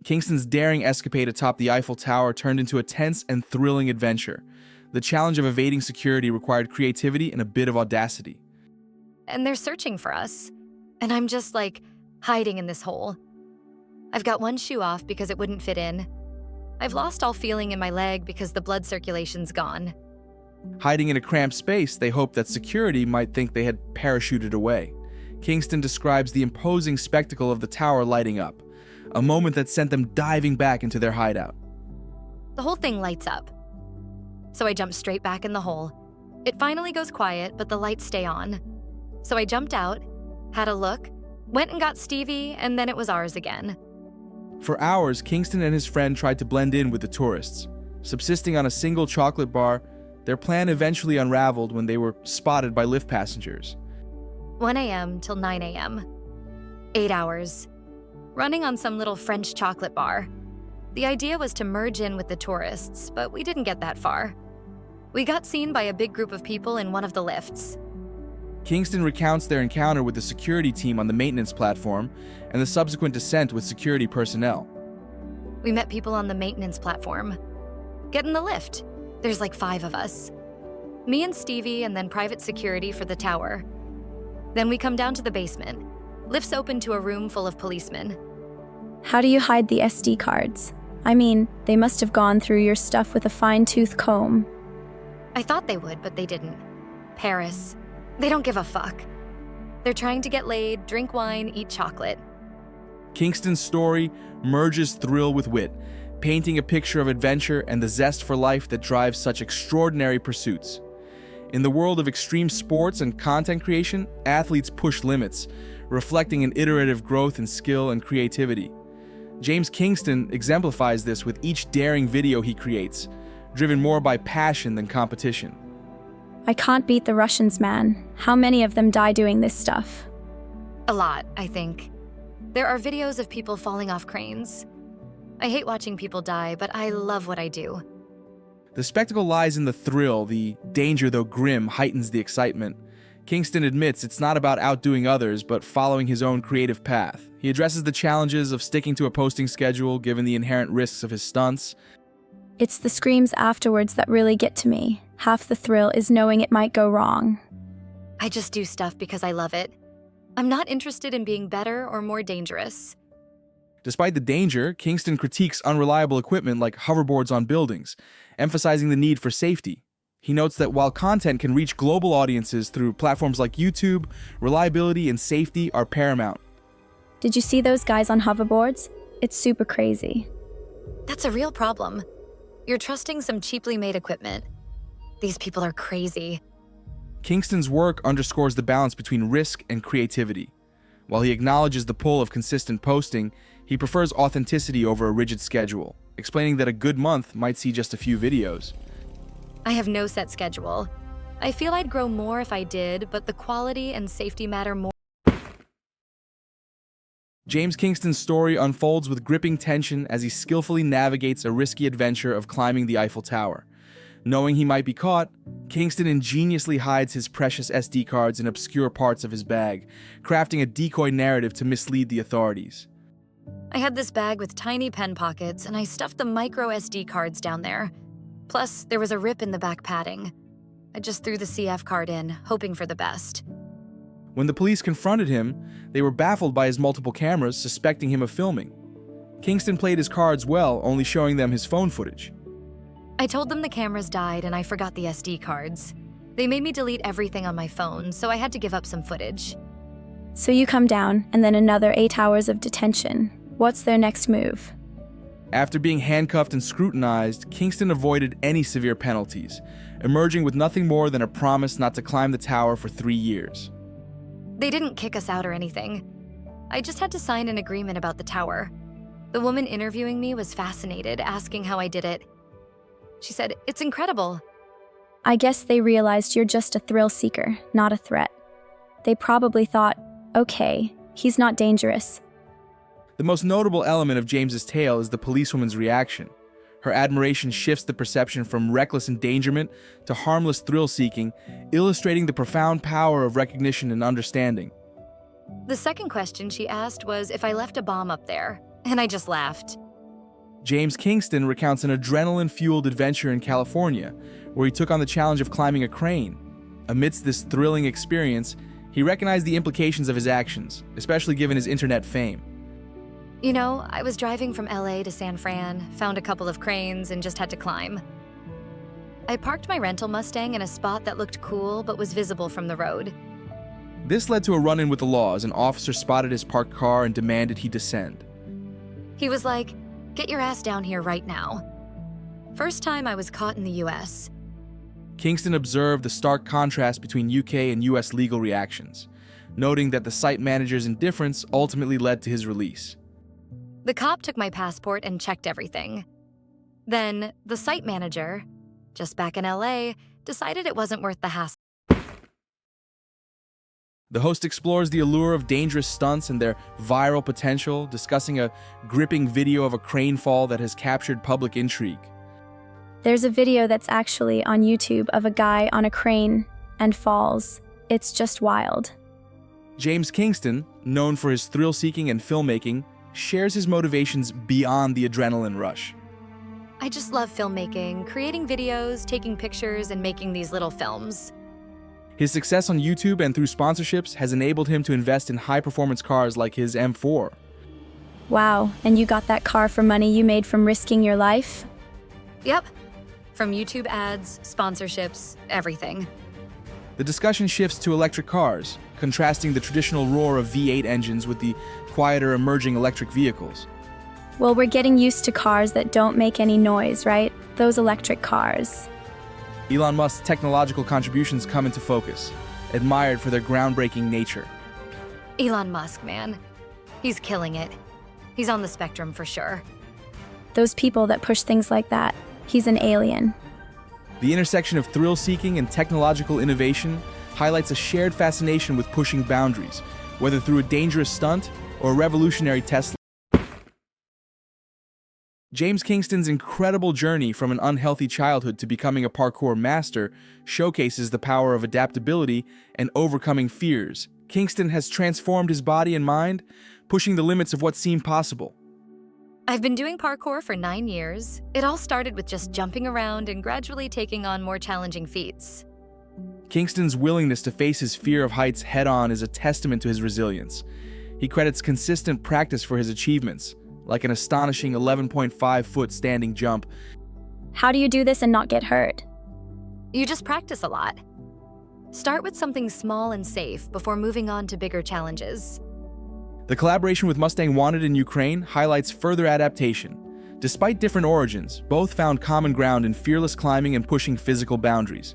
Kingston's daring escapade atop the Eiffel Tower turned into a tense and thrilling adventure. The challenge of evading security required creativity and a bit of audacity. And they're searching for us. And I'm just hiding in this hole. I've got one shoe off because it wouldn't fit in. I've lost all feeling in my leg because the blood circulation's gone. Hiding in a cramped space, they hoped that security might think they had parachuted away. Kingston describes the imposing spectacle of the tower lighting up, a moment that sent them diving back into their hideout. The whole thing lights up. So I jump straight back in the hole. It finally goes quiet, but the lights stay on. So I jumped out, had a look, went and got Stevie, and then it was ours again. For hours, Kingston and his friend tried to blend in with the tourists. Subsisting on a single chocolate bar, their plan eventually unraveled when they were spotted by lift passengers. 1 a.m. till 9 a.m. 8 hours. Running on some little French chocolate bar. The idea was to merge in with the tourists, but we didn't get that far. We got seen by a big group of people in one of the lifts. Kingston recounts their encounter with the security team on the maintenance platform and the subsequent descent with security personnel. We met people on the maintenance platform. Get in the lift. There's 5 of us. Me and Stevie, and then private security for the tower. Then we come down to the basement. Lifts open to a room full of policemen. How do you hide the SD cards? I mean, they must have gone through your stuff with a fine-tooth comb. I thought they would, but they didn't. Paris. They don't give a fuck. They're trying to get laid, drink wine, eat chocolate. Kingston's story merges thrill with wit, painting a picture of adventure and the zest for life that drives such extraordinary pursuits. In the world of extreme sports and content creation, athletes push limits, reflecting an iterative growth in skill and creativity. James Kingston exemplifies this with each daring video he creates, driven more by passion than competition. I can't beat the Russians, man. How many of them die doing this stuff? A lot, I think. There are videos of people falling off cranes. I hate watching people die, but I love what I do. The spectacle lies in the thrill. The danger, though grim, heightens the excitement. Kingston admits it's not about outdoing others, but following his own creative path. He addresses the challenges of sticking to a posting schedule, given the inherent risks of his stunts. It's the screams afterwards that really get to me. Half the thrill is knowing it might go wrong. I just do stuff because I love it. I'm not interested in being better or more dangerous. Despite the danger, Kingston critiques unreliable equipment like hoverboards on buildings, emphasizing the need for safety. He notes that while content can reach global audiences through platforms like YouTube, reliability and safety are paramount. Did you see those guys on hoverboards? It's super crazy. That's a real problem. You're trusting some cheaply made equipment. These people are crazy. Kingston's work underscores the balance between risk and creativity. While he acknowledges the pull of consistent posting, he prefers authenticity over a rigid schedule, explaining that a good month might see just a few videos. I have no set schedule. I feel I'd grow more if I did, but the quality and safety matter more. James Kingston's story unfolds with gripping tension as he skillfully navigates a risky adventure of climbing the Eiffel Tower. Knowing he might be caught, Kingston ingeniously hides his precious SD cards in obscure parts of his bag, crafting a decoy narrative to mislead the authorities. I had this bag with tiny pen pockets, and I stuffed the micro SD cards down there. Plus, there was a rip in the back padding. I just threw the CF card in, hoping for the best. When the police confronted him, they were baffled by his multiple cameras, suspecting him of filming. Kingston played his cards well, only showing them his phone footage. I told them the cameras died and I forgot the SD cards. They made me delete everything on my phone, so I had to give up some footage. So you come down, and then another 8 hours of detention. What's their next move? After being handcuffed and scrutinized, Kingston avoided any severe penalties, emerging with nothing more than a promise not to climb the tower for 3 years. They didn't kick us out or anything. I just had to sign an agreement about the tower. The woman interviewing me was fascinated, asking how I did it. She said, "It's incredible." I guess they realized you're just a thrill seeker, not a threat. They probably thought, okay, he's not dangerous. The most notable element of James's tale is the policewoman's reaction. Her admiration shifts the perception from reckless endangerment to harmless thrill-seeking, illustrating the profound power of recognition and understanding. The second question she asked was if I left a bomb up there, and I just laughed. James Kingston recounts an adrenaline-fueled adventure in California, where he took on the challenge of climbing a crane. Amidst this thrilling experience, he recognized the implications of his actions, especially given his internet fame. You know, I was driving from LA to San Fran, found a couple of cranes, and just had to climb. I parked my rental Mustang in a spot that looked cool but was visible from the road. This led to a run-in with the law as an officer spotted his parked car and demanded he descend. He was like, "Get your ass down here right now." First time I was caught in the US. Kingston observed the stark contrast between UK and US legal reactions, noting that the site manager's indifference ultimately led to his release. The cop took my passport and checked everything. Then, the site manager, just back in LA, decided it wasn't worth the hassle. The host explores the allure of dangerous stunts and their viral potential, discussing a gripping video of a crane fall that has captured public intrigue. There's a video that's actually on YouTube of a guy on a crane and falls. It's just wild. James Kingston, known for his thrill-seeking and filmmaking, shares his motivations beyond the adrenaline rush. I just love filmmaking, creating videos, taking pictures, and making these little films. His success on YouTube and through sponsorships has enabled him to invest in high-performance cars like his M4. Wow, and you got that car for money you made from risking your life? Yep. From YouTube ads, sponsorships, everything. The discussion shifts to electric cars, contrasting the traditional roar of V8 engines with the quieter emerging electric vehicles. Well, we're getting used to cars that don't make any noise, right? Those electric cars. Elon Musk's technological contributions come into focus, admired for their groundbreaking nature. Elon Musk, man. He's killing it. He's on the spectrum for sure. Those people that push things like that, he's an alien. The intersection of thrill-seeking and technological innovation highlights a shared fascination with pushing boundaries, whether through a dangerous stunt or a revolutionary Tesla. James Kingston's incredible journey from an unhealthy childhood to becoming a parkour master showcases the power of adaptability and overcoming fears. Kingston has transformed his body and mind, pushing the limits of what seemed possible. I've been doing parkour for 9 years. It all started with just jumping around and gradually taking on more challenging feats. Kingston's willingness to face his fear of heights head-on is a testament to his resilience. He credits consistent practice for his achievements, like an astonishing 11.5-foot standing jump. How do you do this and not get hurt? You just practice a lot. Start with something small and safe before moving on to bigger challenges. The collaboration with Mustang Wanted in Ukraine highlights further adaptation. Despite different origins, both found common ground in fearless climbing and pushing physical boundaries.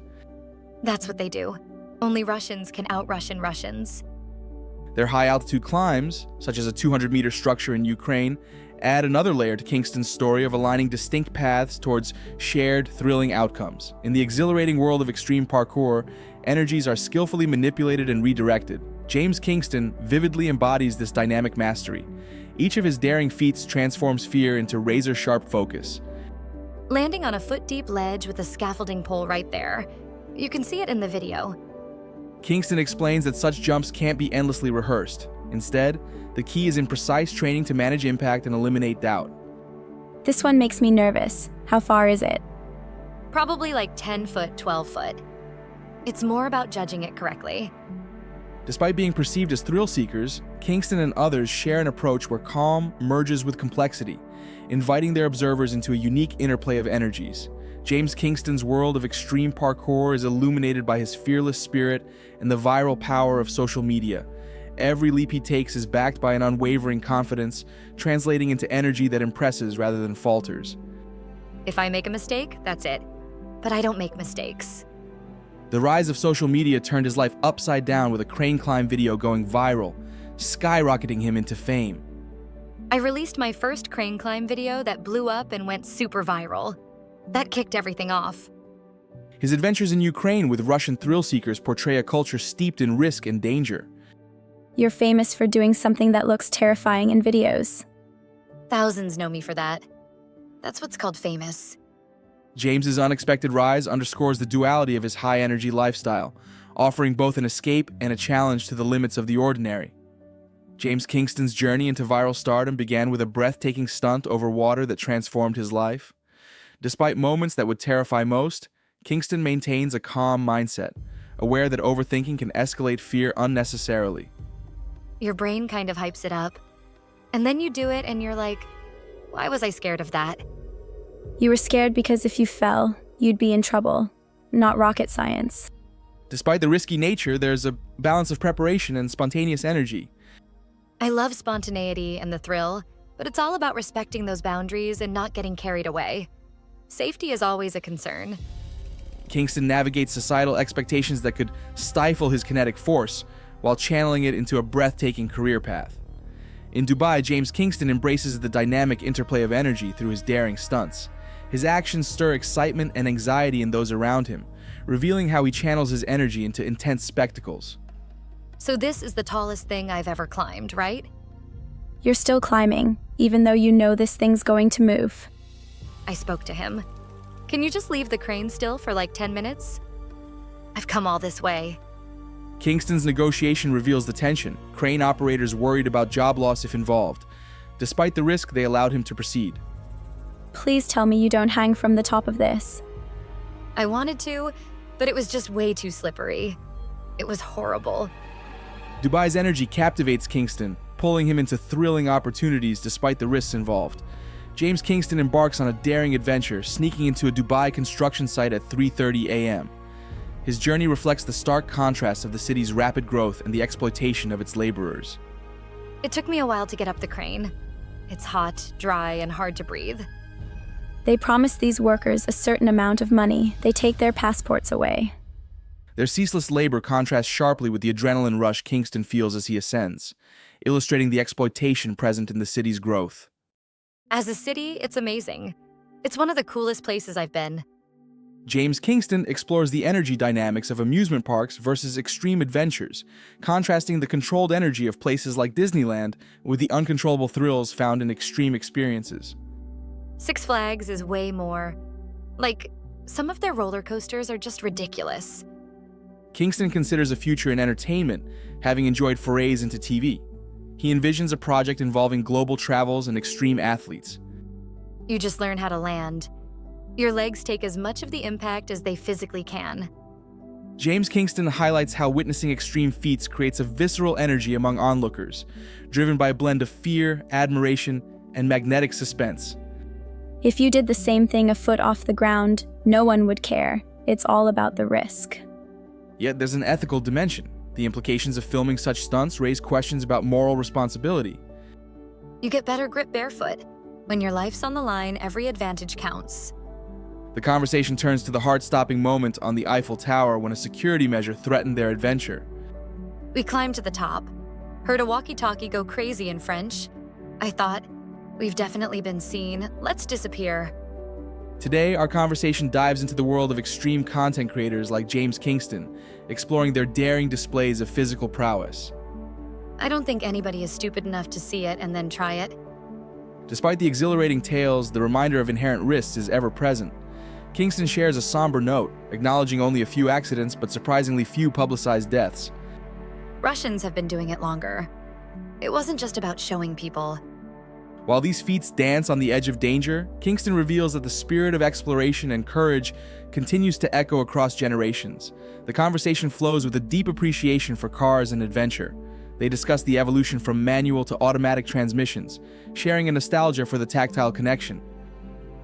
That's what they do. Only Russians can out-Russian Russians. Their high-altitude climbs, such as a 200-meter structure in Ukraine, add another layer to Kingston's story of aligning distinct paths towards shared, thrilling outcomes. In the exhilarating world of extreme parkour, energies are skillfully manipulated and redirected. James Kingston vividly embodies this dynamic mastery. Each of his daring feats transforms fear into razor-sharp focus. Landing on a foot-deep ledge with a scaffolding pole right there. You can see it in the video. Kingston explains that such jumps can't be endlessly rehearsed. Instead, the key is in precise training to manage impact and eliminate doubt. This one makes me nervous. How far is it? Probably like 10 foot, 12 foot. It's more about judging it correctly. Despite being perceived as thrill-seekers, Kingston and others share an approach where calm merges with complexity, inviting their observers into a unique interplay of energies. James Kingston's world of extreme parkour is illuminated by his fearless spirit and the viral power of social media. Every leap he takes is backed by an unwavering confidence, translating into energy that impresses rather than falters. If I make a mistake, that's it. But I don't make mistakes. The rise of social media turned his life upside down with a crane climb video going viral, skyrocketing him into fame. I released my first crane climb video that blew up and went super viral. That kicked everything off. His adventures in Ukraine with Russian thrill-seekers portray a culture steeped in risk and danger. You're famous for doing something that looks terrifying in videos. Thousands know me for that. That's what's called famous. James's unexpected rise underscores the duality of his high-energy lifestyle, offering both an escape and a challenge to the limits of the ordinary. James Kingston's journey into viral stardom began with a breathtaking stunt over water that transformed his life. Despite moments that would terrify most, Kingston maintains a calm mindset, aware that overthinking can escalate fear unnecessarily. Your brain kind of hypes it up. And then you do it and you're like, why was I scared of that? You were scared because if you fell, you'd be in trouble. Not rocket science. Despite the risky nature, there's a balance of preparation and spontaneous energy. I love spontaneity and the thrill, but it's all about respecting those boundaries and not getting carried away. Safety is always a concern. Kingston navigates societal expectations that could stifle his kinetic force, while channeling it into a breathtaking career path. In Dubai, James Kingston embraces the dynamic interplay of energy through his daring stunts. His actions stir excitement and anxiety in those around him, revealing how he channels his energy into intense spectacles. So this is the tallest thing I've ever climbed, right? You're still climbing, even though you know this thing's going to move. I spoke to him. Can you just leave the crane still for like 10 minutes? I've come all this way. Kingston's negotiation reveals the tension, crane operators worried about job loss if involved. Despite the risk, they allowed him to proceed. Please tell me you don't hang from the top of this. I wanted to, but it was just way too slippery. It was horrible. Dubai's energy captivates Kingston, pulling him into thrilling opportunities despite the risks involved. James Kingston embarks on a daring adventure, sneaking into a Dubai construction site at 3:30 a.m. His journey reflects the stark contrast of the city's rapid growth and the exploitation of its laborers. It took me a while to get up the crane. It's hot, dry, and hard to breathe. They promise these workers a certain amount of money. They take their passports away. Their ceaseless labor contrasts sharply with the adrenaline rush Kingston feels as he ascends, illustrating the exploitation present in the city's growth. As a city, it's amazing. It's one of the coolest places I've been. James Kingston explores the energy dynamics of amusement parks versus extreme adventures, contrasting the controlled energy of places like Disneyland with the uncontrollable thrills found in extreme experiences. Six Flags is way more. Like, some of their roller coasters are just ridiculous. Kingston considers a future in entertainment, having enjoyed forays into TV. He envisions a project involving global travels and extreme athletes. You just learn how to land. Your legs take as much of the impact as they physically can. James Kingston highlights how witnessing extreme feats creates a visceral energy among onlookers, driven by a blend of fear, admiration, and magnetic suspense. If you did the same thing a foot off the ground, no one would care. It's all about the risk. Yet there's an ethical dimension. The implications of filming such stunts raise questions about moral responsibility. You get better grip barefoot. When your life's on the line, every advantage counts. The conversation turns to the heart-stopping moment on the Eiffel Tower when a security measure threatened their adventure. We climbed to the top. Heard a walkie-talkie go crazy in French. I thought, we've definitely been seen. Let's disappear. Today, our conversation dives into the world of extreme content creators like James Kingston, exploring their daring displays of physical prowess. I don't think anybody is stupid enough to see it and then try it. Despite the exhilarating tales, the reminder of inherent risks is ever present. Kingston shares a somber note, acknowledging only a few accidents but surprisingly few publicized deaths. Russians have been doing it longer. It wasn't just about showing people. While these feats dance on the edge of danger, Kingston reveals that the spirit of exploration and courage continues to echo across generations. The conversation flows with a deep appreciation for cars and adventure. They discuss the evolution from manual to automatic transmissions, sharing a nostalgia for the tactile connection.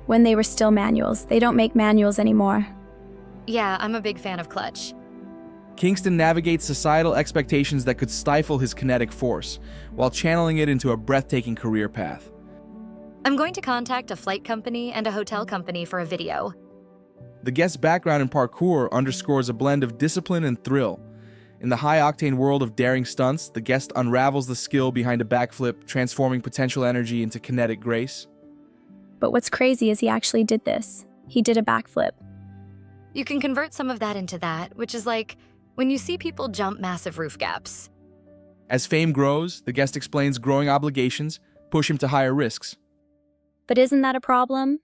When they were still manuals, they don't make manuals anymore. Yeah, I'm a big fan of clutch. Kingston navigates societal expectations that could stifle his kinetic force, while channeling it into a breathtaking career path. I'm going to contact a flight company and a hotel company for a video. The guest's background in parkour underscores a blend of discipline and thrill. In the high-octane world of daring stunts, the guest unravels the skill behind a backflip, transforming potential energy into kinetic grace. But what's crazy is he actually did this. He did a backflip. You can convert some of that into that, which is like when you see people jump massive roof gaps. As fame grows, the guest explains growing obligations push him to higher risks. But isn't that a problem?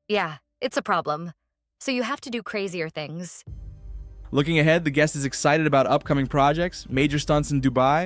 Yeah, it's a problem. So you have to do crazier things. Looking ahead, the guest is excited about upcoming projects, major stunts in Dubai,